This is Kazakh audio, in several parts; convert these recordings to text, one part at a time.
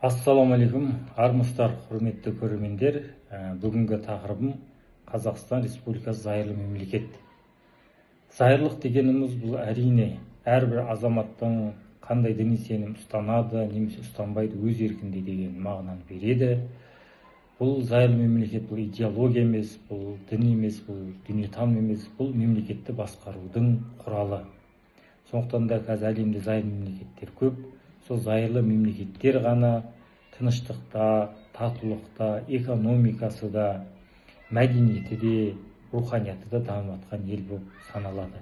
Ассалаумағалейкум, армысыздар, құрметті көрермендер. Бүгінгі тақырыбым Қазақстан Республикасы зайырлы мемлекет. Зайырлық дегеніміз бұл әрине әрбір азаматтың қандай діни сенім ұстанады, немесе ұстанбайды өз еркінде деген мағынаны береді. Бұл зайырлы мемлекет бұл идеология емес, бұл дін емес, бұл дүниетаным емес, бұл мемлекетті басқарудың құралы. Сондықтан да қазір әлемде зайырлы мемлекеттер көп. Сол зайырлы мемлекеттер ғана тыныштықта, татулықта, экономикасы да, мәдениеті де, руханияты да дамып жатқан ел болып саналады.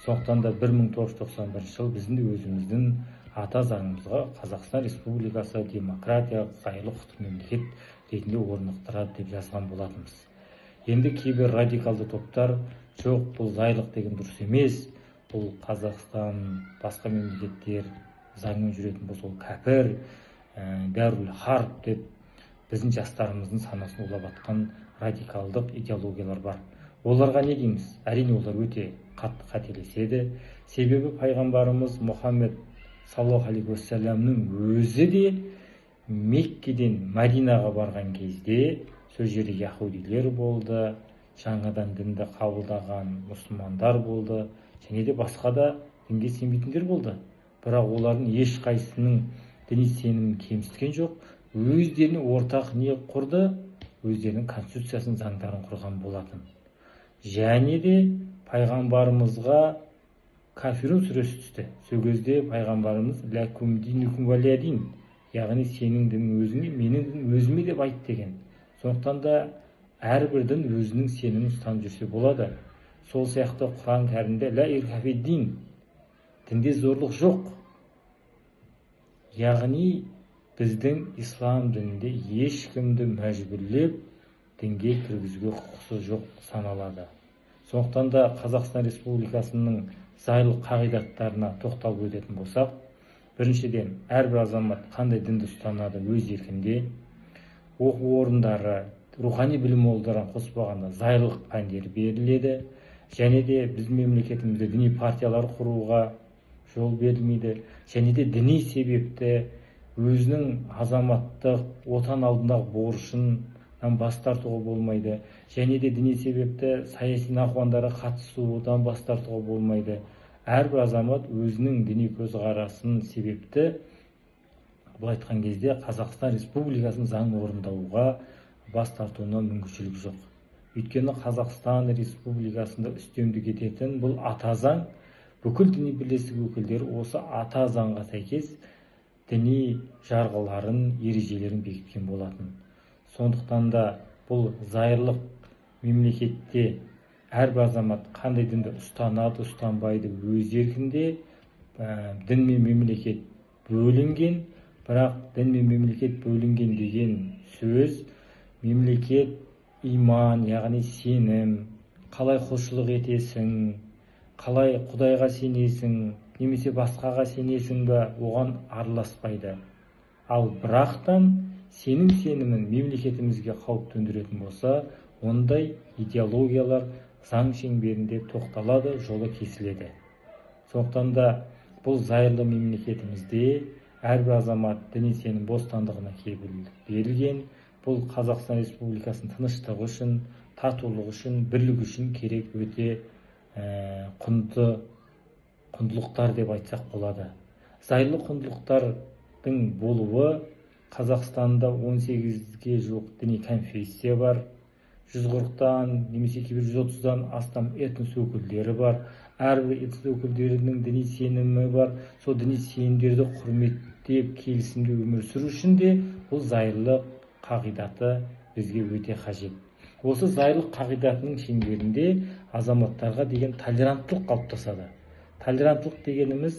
Сондықтан да 1991 жыл біздің де өзіміздің ата заңымызға Қазақстан Республикасы демократия, зайырлы құқықты мемлекет ретінде орнықтырады деп жазған болатынбыз. Енді кейбір радикалды топтар жоқ, бұл зайырлық деген дұрыс емес, бұл Қазақстан, басқа мемлекеттер заңмен жүретін болса ол кәпір, дәрул харп деп біздің жастарымыздың санасын улап жатқан радикалдық идеологиялар бар. Оларға не дейміз? Әрине олар өте қатты қателеседі. Себебі пайғамбарымыз Мұхаммед саллаллаху алейхи уассаламның өзі де Меккеден Мәдинаға барған кезде сол жерде яһудилер болды, жаңадан дінді қабылдаған мұсылмандар болды, және де басқа да дінге сенбейтіндер болды. Бірақ олардың ешқайсының діни сенімін кемсіткен жоқ. Өздеріне ортақ не құрды? Өздерінің конституциясын, заңдарын құрған болатын. Және де пайғамбарымызға Кафирун сүресі түсті. Сол кезде пайғамбарымыз ләкум динукум валия дин, яғни сенің дінің өзіңе, менің дінім өзіме деп айт деген. Сондықтан да әрбір дін өзінің сенімін ұстанып жүрсе болады. Сол сияқты Құран кәрімде ля ирхафи дин, дінде зорлық жоқ. Яғни біздің ислам дінінде ешкімді мәжбүрлеп дінге кіргізуге құқысы жоқ саналады. Сондықтан да Қазақстан Республикасының зайырлы қағидаттарына тоқталып өтетін болсақ, біріншіден, әрбір азамат қандай дінді ұстанады өз еркінде, оқу орындары, рухани білім орындарын қоспағанда зайырлық пәндер беріледі, және де біздің мемлекетімізде діни партиялар құруға жол берілмейді, және де діни себепті өзінің азаматтық отан алдындағы борышынан бас тартуға болмайды, және де діни себепті саяси науқандарға қатысудан бас тартуға болмайды. Әрбір азамат өзінің діни көзқарасын себепті, бұл айтқан кезде Қазақстан Республикасының заңын орындауға бас тартуына мүмкіншілік жоқ. Өйткені Қазақстан Республикасында үстемдік ететін бұл ата заң, бүкіл діни бірлестік өкілдері осы ата заңға сәйкес діни жарғыларын, ережелерін бекіткен болатын. Сондықтан да бұл зайырлық мемлекетте әрбір азамат қандай дінді ұстанады, ұстанбайды өз еркінде. Дін мен мемлекет бөлінген, бірақ дін мен мемлекет бөлінген деген сөз мемлекет иман, яғни сенім, қалай құлшылық етесің, қалай Құдайға сенесің, немесе басқаға сенесің бе, оған араласпайды. Ал бірақтан сенің сенімін мемлекетімізге қауіп төндіретін болса, ондай идеологиялар заң шеңберінде тоқталады, жолы кесіледі. Сондықтан да бұл зайырлы мемлекетімізде әрбір азамат діни сенім бостандығына кепілдік берілген. Бұл Қазақстан Республикасының тыныштығы үшін, татулығы үшін, бірлігі үшін керек өте құндылықтар деп айтсақ болады. Зайырлы құндылықтардың болуы Қазақстанда 18-ге жуық діни конфессия бар, 140-тан немесе 130-дан астам этнос өкілдері бар. Әрбір этнос өкілдерінің діни сенімі бар. Сол діни сенімдерді құрметтеп, келісімде өмір сүру үшін де бұл зайырлық қағидаты бізге өте қажет. Осы зайырлық қағидатының шеңберінде азаматтарға деген толеранттылық қалыптасады. Толеранттылық дегеніміз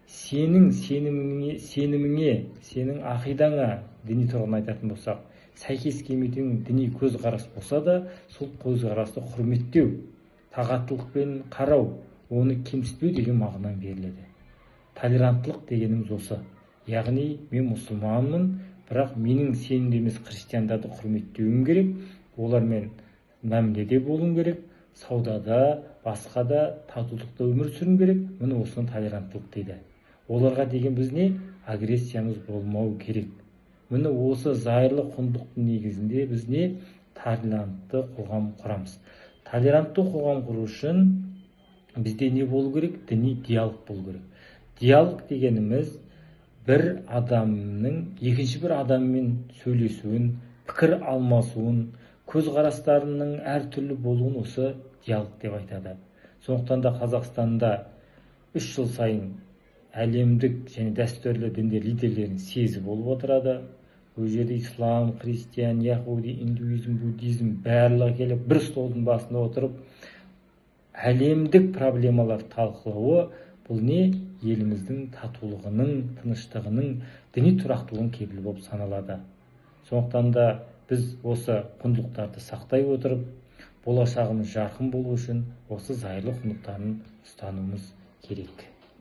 сенің сеніміңе, сенің ақидаңа, діни тұрғыдан айтатын болсақ, сәйкес келмейтін діни көзқарас болса да, сол көзқарасты құрметтеу, тағаттылықпен қарау, оны кемсітпеу деген мағынаны беріледі. Толеранттылық дегеніміз осы. Яғни мен мұсылманмын, бірақ менің сенімді емес христиандарды құрметтеуім керек, олармен мәміледе болуым керек, саудада, басқада татулықта өмір сүруім керек. Міне осыны толеранттылық дейді. Оларға деген біз не? Агрессиямыз болмау керек. міне осы зайырлы құндылықтың негізінде біз не толерантты қоғам құрамыз. Толерантты қоғам құру үшін бізде не болу керек? Діни диалог болу керек. Диалог дегеніміз бір адамның екінші бір адаммен сөйлесуін, пікір алмасуын, көзқарастарының әртүрлі болуын осы диалог деп айтады. Сондықтан да Қазақстанда 3 жыл сайын әлемдік және дәстүрлі діндер лидерлерінің съезі болып отырады. Ол жерде ислам, христиан, яхуди, индуизм, буддизм барлығы келіп бір столдың басында отырып әлемдік проблемалар талқылауы бұл не? Еліміздің татулығының, тыныштығының, діни тұрақтылығының кепілі болып саналады. Сондықтан да біз осы құндылықтарды сақтай отырып, болашағымыз жарқын болу үшін осы зайырлы құндылықтарын ұстануымыз керек.